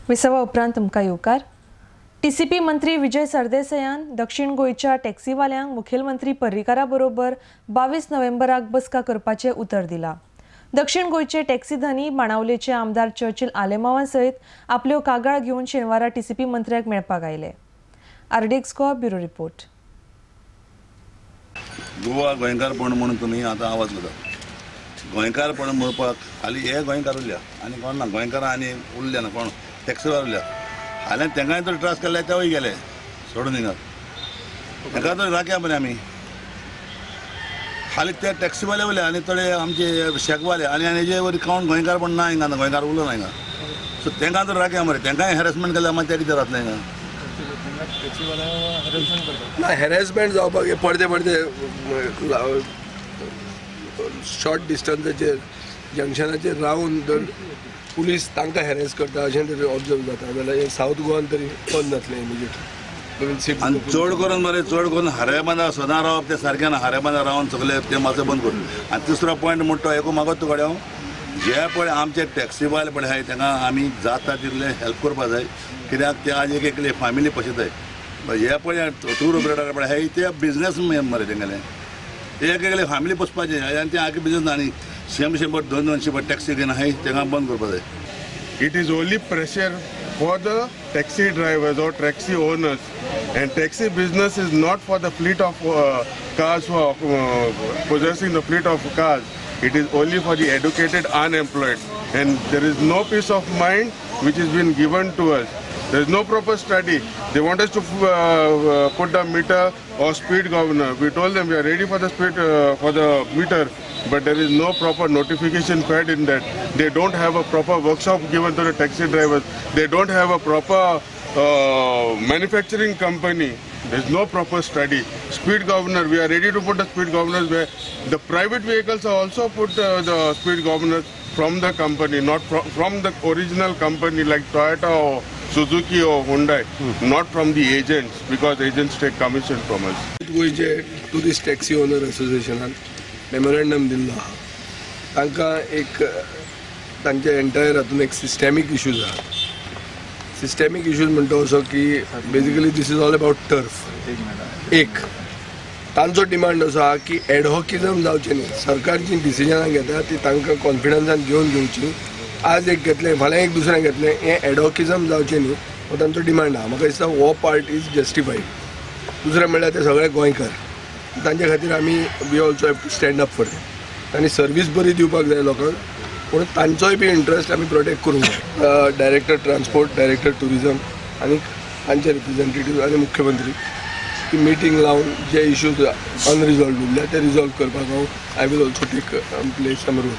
विसावा उपरांत तुमकां येवकार। टीसीपी मंत्री विजय सरदेसायान दक्षिण गोयच्या टॅक्सीवाल्यांक मुखेलमंत्री पर्रीकारा बरोबर 22 नोव्हेंबराक बसका करपाचे उतर दिला। दक्षिण गोयचे टॅक्सी धनी माणावलेचे आमदार चर्चिल आलेमावा सयत आपल्यो कागाळ घेवन शेनवारा टीसीपी मंत्र्याक मेळपाक आयले। आरडीएक्सको ब्युरो रिपोर्ट। गोवा गोंयकारपण म्हणून तुमी आतां आवाज घालता। गोंयकारपण म्हणपाक खाली हे गोंयकार उरल्या आनी कोण ना, गोंयकारां आनी उरले ना, कोण टॅक्सीवाले उरल्या। हाल्यां तेंकाय तर ट्रस्ट केल्ले तेवूय गेले सोडून हिंगा। तेका तर राखया मरे आमी। खाली ते टॅक्सीवाले उरले आनी थोडे आमचे शेकवाले आनी हेजे वरी काउंट गोंयकारपण ना हिंगा, गोंयकार उरलो ना हिंगा। सो तेंका तर राखया मरे, तेंकाय हॅरेसमेंट केल्यार मागीर ते कितें जातलें हिंगा? ना हॅरेसमेंट जावपाक पडते शॉर्ट डिस्टन्साचेर जंक्शनाचेर रावन जर पुलीस तांकां हॅरेस करता अशें तरी ऑब्जर्व जाता जाल्यार साऊथ गोवान तरी बंद जातलें इमिजिएटली। आनी चड करून मरे चड करून हारेबांदा सदां रावप तें सारकें ना। हारेबांदा रावन सगळे तें मातसो बंद करून। आनी तिसरो पॉयंट म्हणटा तो मागत तुका हांव जे पळय आमचे टॅक्सीवाले पळय आहाय तांकां आमी जाता तितले हेल्प करपा जाय, कित्याक ते आज एक एकले फॅमिली पोशिताय। हे पळय टूर ऑपरेटर पळय आहाय ते बिजनेस मरे तेंगेले, ते एक एकले फॅमिली पोसपाचे आनी ते आगे बिजनेस आनी 100-200 टॅक्सी घेवन आहाय तांकां बंद करपा जाय। It is only pressure for the taxi drivers or taxi owners, and taxi business is not for the fleet of cars who are possessing the fleet of cars. It is only for the educated unemployed, and there is no peace of mind which has been given to us. There is no proper study. They want us to put the meter or speed governor. We told them we are ready for the speed for the meter, but there is no proper notification fed in that. They don't have a proper workshop given to the taxi drivers. They don't have a proper manufacturing company. There is no proper study. Speed governor, we are ready to put the speed governors where the private vehicles are also put the speed governors from the company, not from the original company like Toyota or Suzuki or Hyundai, not from the agents, because agents take commission from us. गोयचे tourist taxi owner असोसिएशनान memorandum दिल्लो आहा। तांकां एक तांचे entire हातून एक सिस्टॅमीक issues आहा। सिस्टॅमीक इश्यूज म्हणटा असो की basically this is all about turf. एक तांचो डिमांड असो आहा की एडहॉकिजम जावचें न्ही। सरकार जी डिसिजनां घेता ती तांकां कॉन्फिडन्सान घेवची। आज एक घेतलें फाल्यां एक दुसरें घेतलें, हें एडहॉकिजम जावचें न्ही हो तांचो डिमांड आहा। म्हाका दिसता हो पार्ट इज जस्टिफाईड। दुसरें म्हणल्यार ते सगळे गोंयकार, तांचे खातीर आमी we also have to stand up for them. तांणी सर्वीस बरी दिवपाक जाय लोकांक, पूण तांचोय बी इंट्रस्ट आमी प्रोटेक्ट करूंक जाय। डायरेक्टर ट्रान्सपोर्ट, डायरेक्टर टुरिजम आनी तांचे रिप्रेझेंटेटिव्ह आनी मुख्यमंत्री ही मिटींग लावन जे इश्यूज अनरिजॉल्व उरल्या ते रिजॉल्व करपाक हांव I will also take place some role.